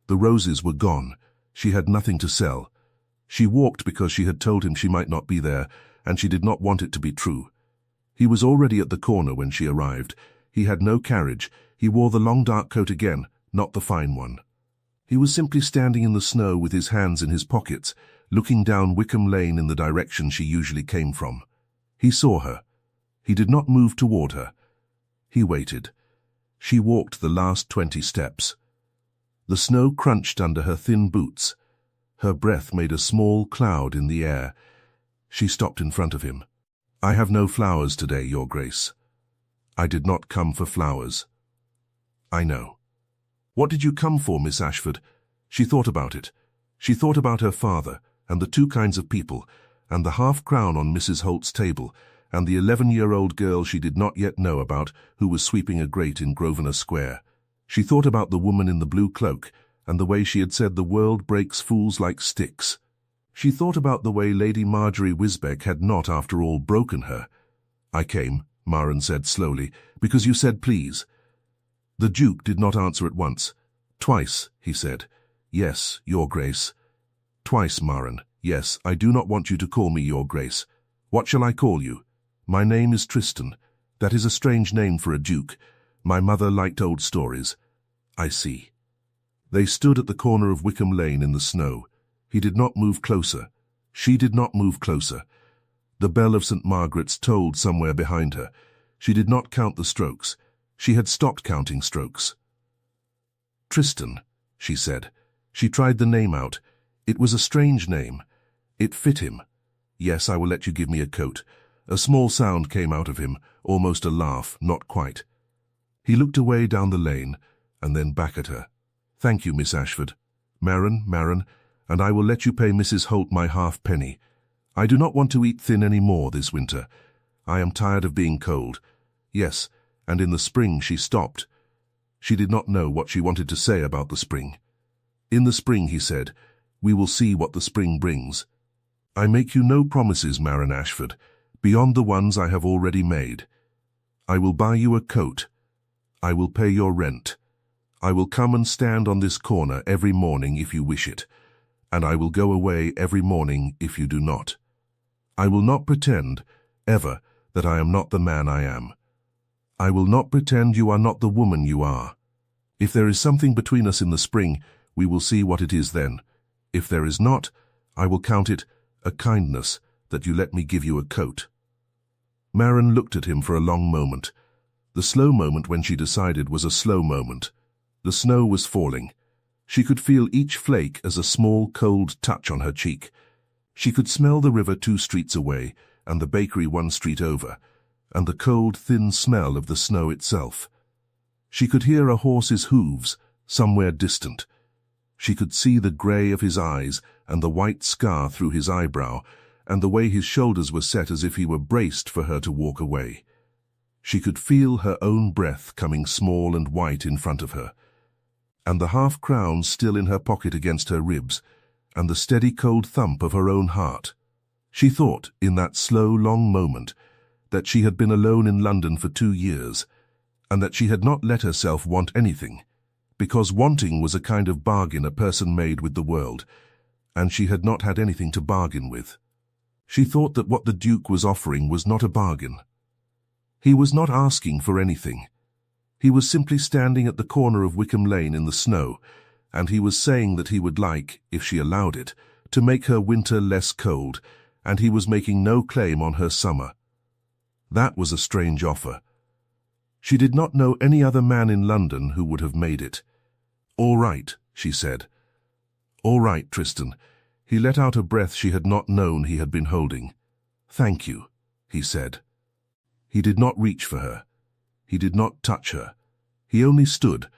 The roses were gone. She had nothing to sell. She walked because she had told him she might not be there, and she did not want it to be true. He was already at the corner when she arrived. He had no carriage. He wore the long dark coat again, not the fine one. He was simply standing in the snow with his hands in his pockets, looking down Wickham Lane in the direction she usually came from. He saw her. He did not move toward her. He waited. She walked the last 20 steps. The snow crunched under her thin boots. Her breath made a small cloud in the air. She stopped in front of him. "I have no flowers today, Your Grace." "I did not come for flowers." "I know." "What did you come for, Miss Ashford?" She thought about it. She thought about her father, and the two kinds of people, and the half-crown on Mrs. Holt's table, and the 11-year-old girl she did not yet know about, who was sweeping a grate in Grosvenor Square. She thought about the woman in the blue cloak, and the way she had said the world breaks fools like sticks. She thought about the way Lady Marjorie Wisbeck had not, after all, broken her. "I came," Marin said slowly, "because you said please." The Duke did not answer at once. "Twice," he said. "Yes, Your Grace." "Twice, Marin. Yes, I do not want you to call me Your Grace. What shall I call you?" "My name is Tristan. That is a strange name for a duke. My mother liked old stories." "I see." They stood at the corner of Wickham Lane in the snow. He did not move closer. She did not move closer. The bell of St. Margaret's tolled somewhere behind her. She did not count the strokes. She had stopped counting strokes. "Tristan," she said. She tried the name out. It was a strange name. It fit him. "Yes, I will let you give me a coat." A small sound came out of him, almost a laugh, not quite. He looked away down the lane, and then back at her. "Thank you, Miss Ashford. Marin, and I will let you pay Mrs. Holt my half-penny. I do not want to eat thin any more this winter. I am tired of being cold." Yes, and in the spring she stopped. She did not know what she wanted to say about the spring. "In the spring," he said, "we will see what the spring brings. I make you no promises, Marin Ashford, beyond the ones I have already made. I will buy you a coat. I will pay your rent. I will come and stand on this corner every morning if you wish it, and I will go away every morning if you do not. I will not pretend, ever, that I am not the man I am. I will not pretend you are not the woman you are. If there is something between us in the spring, we will see what it is then. If there is not, I will count it a kindness that you let me give you a coat." Maren looked at him for a long moment. The slow moment when she decided was a slow moment. The snow was falling. She could feel each flake as a small, cold touch on her cheek. She could smell the river 2 streets away, and the bakery 1 street over, and the cold, thin smell of the snow itself. She could hear a horse's hooves, somewhere distant. She could see the grey of his eyes and the white scar through his eyebrow, and the way his shoulders were set as if he were braced for her to walk away. She could feel her own breath coming small and white in front of her, and the half-crown still in her pocket against her ribs, and the steady cold thump of her own heart. She thought, in that slow, long moment, that she had been alone in London for 2 years, and that she had not let herself want anything, because wanting was a kind of bargain a person made with the world, and she had not had anything to bargain with. She thought that what the Duke was offering was not a bargain. He was not asking for anything. He was simply standing at the corner of Wickham Lane in the snow, and he was saying that he would like, if she allowed it, to make her winter less cold, and he was making no claim on her summer. That was a strange offer. She did not know any other man in London who would have made it. "All right," she said. "All right, Tristan." He let out a breath she had not known he had been holding. "Thank you," he said. He did not reach for her. He did not touch her. He only stood,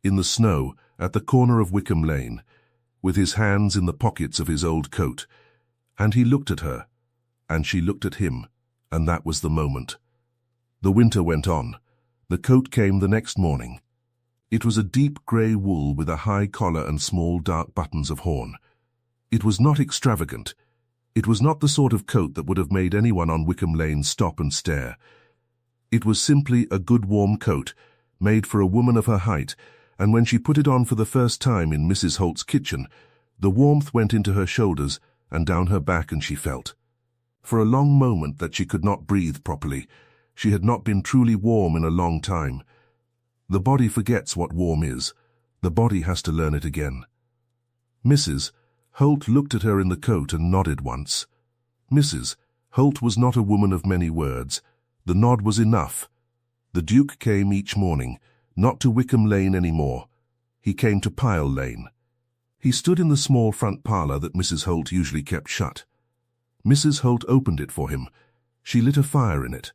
in the snow, at the corner of Wickham Lane, with his hands in the pockets of his old coat, and he looked at her, and she looked at him, and that was the moment. The winter went on. The coat came the next morning. It was a deep grey wool with a high collar and small dark buttons of horn. It was not extravagant. It was not the sort of coat that would have made anyone on Wickham Lane stop and stare. It was simply a good warm coat, made for a woman of her height, and when she put it on for the first time in Mrs. Holt's kitchen, the warmth went into her shoulders and down her back, and she felt, for a long moment, that she could not breathe properly. She had not been truly warm in a long time. The body forgets what warm is. The body has to learn it again. Mrs. Holt looked at her in the coat and nodded once. Mrs. Holt was not a woman of many words. The nod was enough. The Duke came each morning, not to Wickham Lane any more. He came to Pyle Lane. He stood in the small front parlour that Mrs. Holt usually kept shut. Mrs. Holt opened it for him. She lit a fire in it.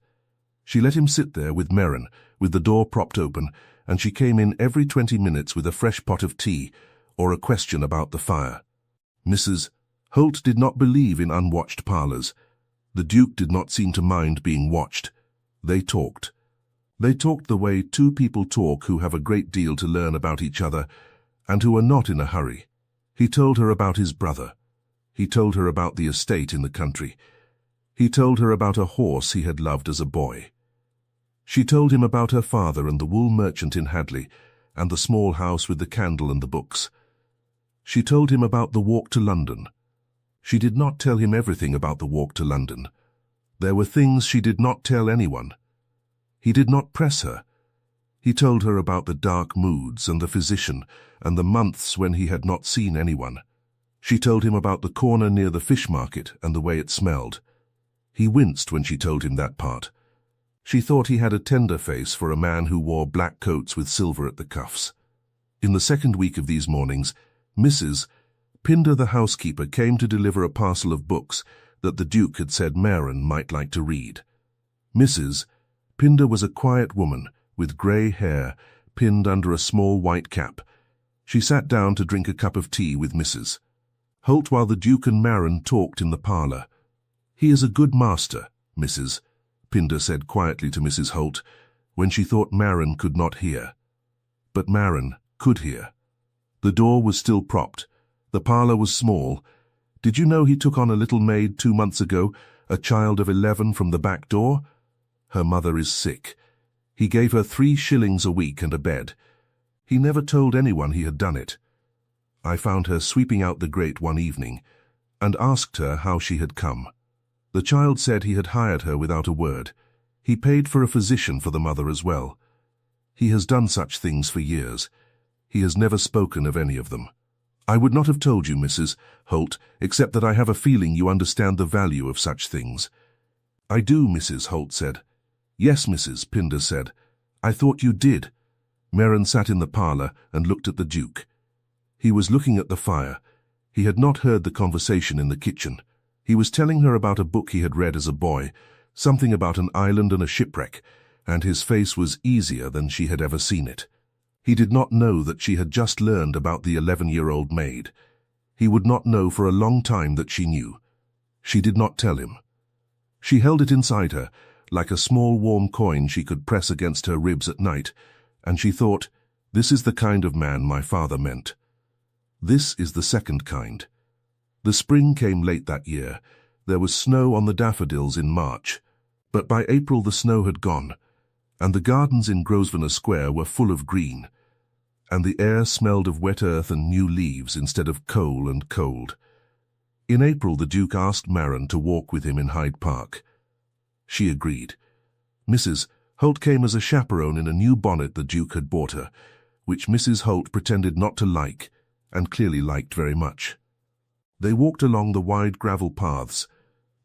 She let him sit there with Maren, with the door propped open, and she came in every 20 minutes with a fresh pot of tea or a question about the fire. Mrs. Holt did not believe in unwatched parlours. The Duke did not seem to mind being watched. They talked. They talked the way 2 people talk who have a great deal to learn about each other and who are not in a hurry. He told her about his brother. He told her about the estate in the country. He told her about a horse he had loved as a boy. She told him about her father and the wool merchant in Hadley, and the small house with the candle and the books. She told him about the walk to London. She did not tell him everything about the walk to London. There were things she did not tell anyone. He did not press her. He told her about the dark moods and the physician and the months when he had not seen anyone. She told him about the corner near the fish market and the way it smelled. He winced when she told him that part. She thought he had a tender face for a man who wore black coats with silver at the cuffs. In the second week of these mornings, Mrs. Pinder the housekeeper came to deliver a parcel of books that the Duke had said Maren might like to read. Mrs. Pinder was a quiet woman with grey hair pinned under a small white cap. She sat down to drink a cup of tea with Mrs. Holt while the Duke and Maren talked in the parlour. "He is a good master," Mrs. Pinder said quietly to Mrs. Holt, when she thought Maren could not hear. But Maren could hear. The door was still propped. The parlour was small. "Did you know he took on a little maid 2 months ago, a child of 11 from the back door? Her mother is sick. He gave her 3 shillings a week and a bed. He never told anyone he had done it. I found her sweeping out the grate one evening, and asked her how she had come. The child said he had hired her without a word. He paid for a physician for the mother as well. He has done such things for years. He has never spoken of any of them. I would not have told you, Mrs. Holt, except that I have a feeling you understand the value of such things. I do, Mrs. Holt said. Yes, Mrs. Pinder said. I thought you did. Merrin sat in the parlour and looked at the Duke. He was looking at the fire. He had not heard the conversation in the kitchen. He was telling her about a book he had read as a boy, something about an island and a shipwreck, and his face was easier than she had ever seen it. He did not know that she had just learned about the 11-year-old maid. He would not know for a long time that she knew. She did not tell him. She held it inside her, like a small warm coin she could press against her ribs at night, and she thought, this is the kind of man my father meant. This is the second kind. The spring came late that year. There was snow on the daffodils in March, but by April the snow had gone, and the gardens in Grosvenor Square were full of green, and the air smelled of wet earth and new leaves instead of coal and cold. In April the Duke asked Merrin to walk with him in Hyde Park. She agreed. Mrs. Holt came as a chaperone in a new bonnet the Duke had bought her, which Mrs. Holt pretended not to like, and clearly liked very much. They walked along the wide gravel paths.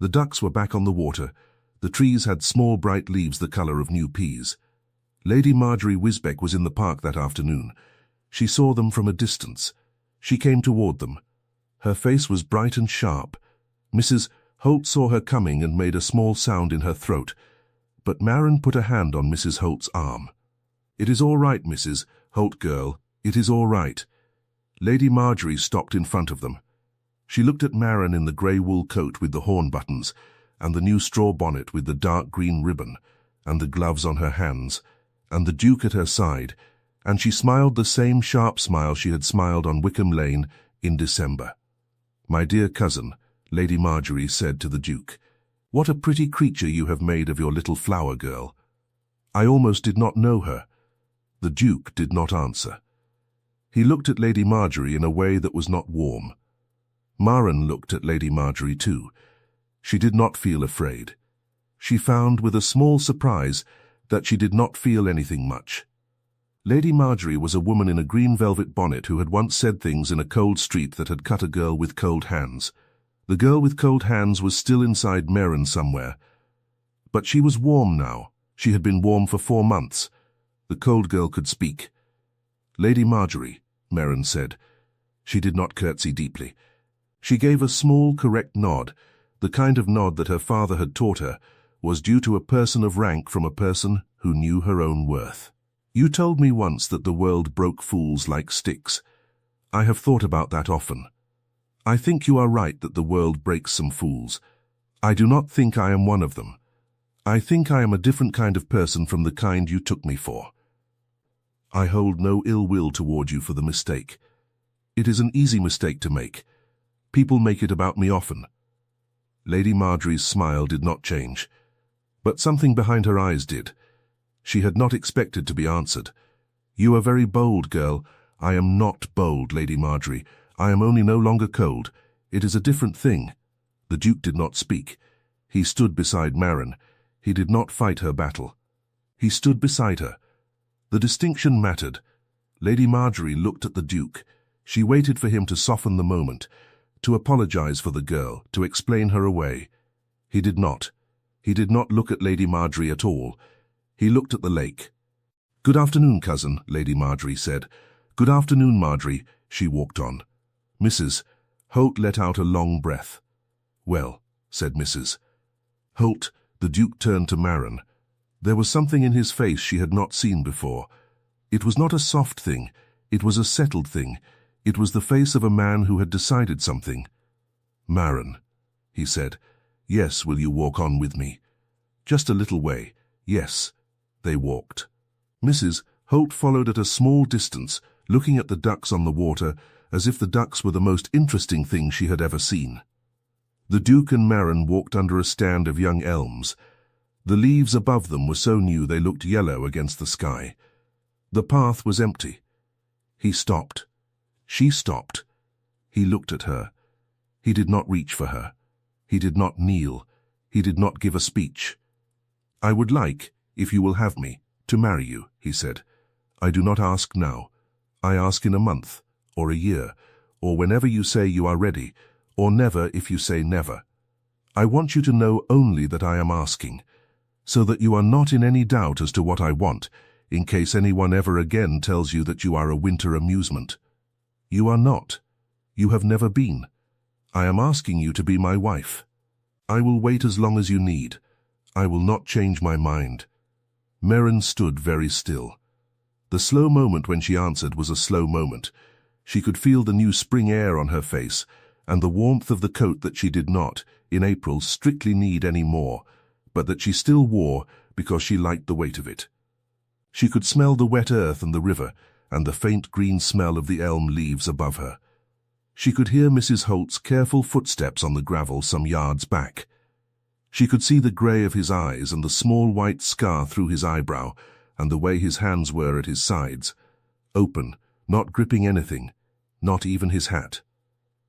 The ducks were back on the water. The trees had small bright leaves the colour of new peas. Lady Marjorie Wisbeck was in the park that afternoon. She saw them from a distance. She came toward them. Her face was bright and sharp. Mrs. Holt saw her coming and made a small sound in her throat, but Merrin put a hand on Mrs. Holt's arm. "It is all right, Mrs. Holt, girl. It is all right." Lady Marjorie stopped in front of them. She looked at Merrin in the grey wool coat with the horn buttons, and the new straw bonnet with the dark green ribbon, and the gloves on her hands, and the Duke at her side, and she smiled the same sharp smile she had smiled on Wickham Lane in December. "My dear cousin," Lady Marjorie said to the Duke, "what a pretty creature you have made of your little flower girl. I almost did not know her." The Duke did not answer. He looked at Lady Marjorie in a way that was not warm. Merrin looked at Lady Marjorie too. She did not feel afraid. She found, with a small surprise, that she did not feel anything much. Lady Marjorie was a woman in a green velvet bonnet who had once said things in a cold street that had cut a girl with cold hands. The girl with cold hands was still inside Merrin somewhere. But she was warm now. She had been warm for 4 months. The cold girl could speak. "Lady Marjorie," Merrin said. She did not curtsy deeply. She gave a small, correct nod. The kind of nod that her father had taught her was due to a person of rank from a person who knew her own worth. "You told me once that the world broke fools like sticks. I have thought about that often. I think you are right that the world breaks some fools. I do not think I am one of them. I think I am a different kind of person from the kind you took me for. I hold no ill will toward you for the mistake. It is an easy mistake to make. People make it about me often." Lady Marjorie's smile did not change, but something behind her eyes did. She had not expected to be answered. "You are very bold, girl." "I am not bold, Lady Marjorie. I am only no longer cold. It is a different thing." The Duke did not speak. He stood beside Merrin. He did not fight her battle. He stood beside her. The distinction mattered. Lady Marjorie looked at the Duke. She waited for him to soften the moment, to apologize for the girl, to explain her away. He did not. He did not look at Lady Marjorie at all. He looked at the lake. "Good afternoon, cousin," Lady Marjorie said. "Good afternoon, Marjorie." She walked on. Mrs. Holt let out a long breath. "Well," said Mrs. Holt. The Duke turned to Merrin. There was something in his face she had not seen before. It was not a soft thing. It was a settled thing. It was the face of a man who had decided something. "Merrin," he said. "Yes, will you walk on with me?" "Just a little way." "Yes." They walked. Mrs. Holt followed at a small distance, looking at the ducks on the water, as if the ducks were the most interesting thing she had ever seen. The Duke and Merrin walked under a stand of young elms. The leaves above them were so new they looked yellow against the sky. The path was empty. He stopped. She stopped. He looked at her. He did not reach for her. He did not kneel. He did not give a speech. "I would like, if you will have me, to marry you," he said. "I do not ask now. I ask in a month, or a year, or whenever you say you are ready, or never if you say never. I want you to know only that I am asking, so that you are not in any doubt as to what I want, in case anyone ever again tells you that you are a winter amusement. You are not. You have never been. I am asking you to be my wife. I will wait as long as you need. I will not change my mind." Merrin stood very still. The slow moment when she answered was a slow moment. She could feel the new spring air on her face, and the warmth of the coat that she did not, in April, strictly need any more, but that she still wore because she liked the weight of it. She could smell the wet earth and the river, and the faint green smell of the elm leaves above her. She could hear Mrs. Holt's careful footsteps on the gravel some yards back. She could see the grey of his eyes and the small white scar through his eyebrow, and the way his hands were at his sides, open, not gripping anything, not even his hat.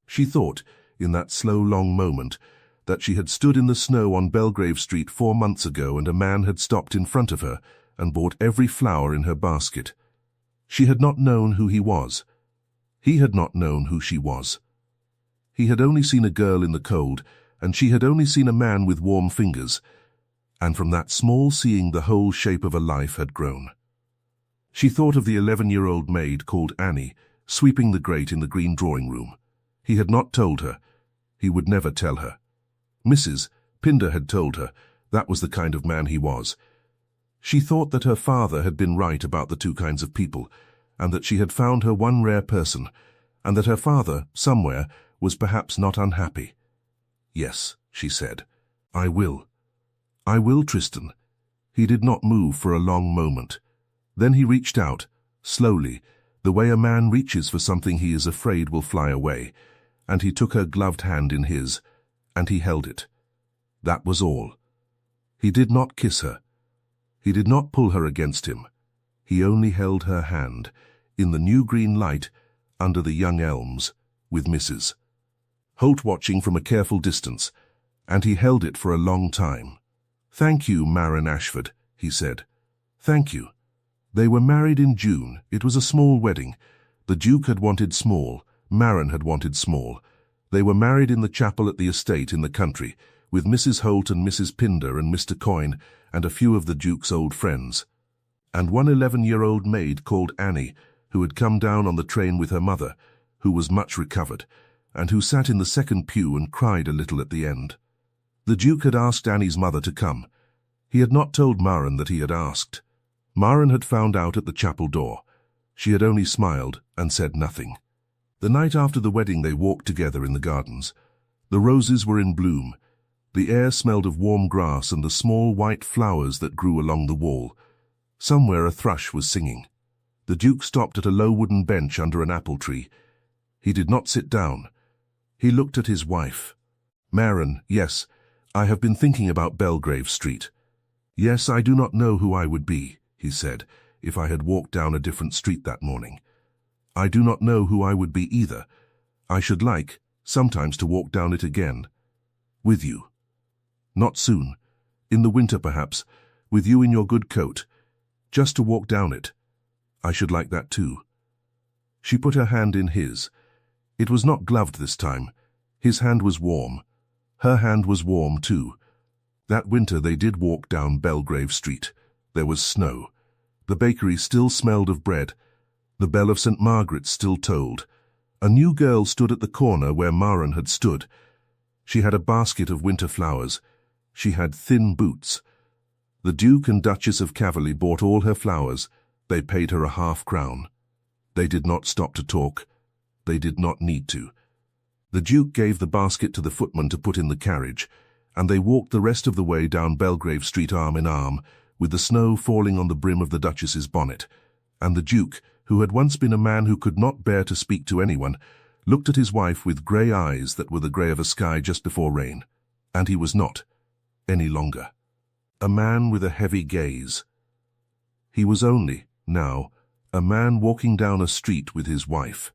She thought, in that slow long moment, that she had stood in the snow on Belgrave Street 4 months ago and a man had stopped in front of her and bought every flower in her basket. She had not known who he was. He had not known who she was. He had only seen a girl in the cold, and she had only seen a man with warm fingers, and from that small seeing the whole shape of a life had grown. She thought of the 11-year-old maid called Annie, sweeping the grate in the green drawing-room. He had not told her. He would never tell her. Mrs. Pinder had told her that was the kind of man he was. She thought that her father had been right about the two kinds of people, and that she had found her one rare person, and that her father, somewhere, was perhaps not unhappy. "Yes," she said, "I will. I will, Tristan." He did not move for a long moment. Then he reached out, slowly, the way a man reaches for something he is afraid will fly away, and he took her gloved hand in his, and he held it. That was all. He did not kiss her. He did not pull her against him. He only held her hand, in the new green light, under the young elms, with Mrs. Holt watching from a careful distance, and he held it for a long time. "Thank you, Marin Ashford," he said. "Thank you." They were married in June. It was a small wedding. The Duke had wanted small. Marin had wanted small. They were married in the chapel at the estate in the country, with Mrs. Holt and Mrs. Pinder and Mr. Coyne and a few of the Duke's old friends. And one 11-year-old maid called Annie, who had come down on the train with her mother, who was much recovered, and who sat in the second pew and cried a little at the end. The Duke had asked Annie's mother to come. He had not told Marin that he had asked. Marin had found out at the chapel door. She had only smiled and said nothing. The night after the wedding they walked together in the gardens. The roses were in bloom. The air smelled of warm grass and the small white flowers that grew along the wall. Somewhere a thrush was singing. The Duke stopped at a low wooden bench under an apple tree. He did not sit down. He looked at his wife. "Marin, yes, I have been thinking about Belgrave Street. Yes, I do not know who I would be," he said, "if I had walked down a different street that morning. I do not know who I would be either. I should like, sometimes, to walk down it again. With you. Not soon. In the winter, perhaps, with you in your good coat. Just to walk down it. I should like that too." She put her hand in his. It was not gloved this time. His hand was warm. Her hand was warm too. That winter they did walk down Belgrave Street. There was snow. The bakery still smelled of bread. The bell of St. Margaret's still tolled. A new girl stood at the corner where Marin had stood. She had a basket of winter flowers. She had thin boots. The Duke and Duchess of Caverley bought all her flowers. They paid her a half-crown. They did not stop to talk. They did not need to. The Duke gave the basket to the footman to put in the carriage, and they walked the rest of the way down Belgrave Street arm in arm, with the snow falling on the brim of the Duchess's bonnet, and the Duke, who had once been a man who could not bear to speak to anyone, looked at his wife with grey eyes that were the grey of a sky just before rain, and he was not, any longer, a man with a heavy gaze. He was only, now, a man walking down a street with his wife.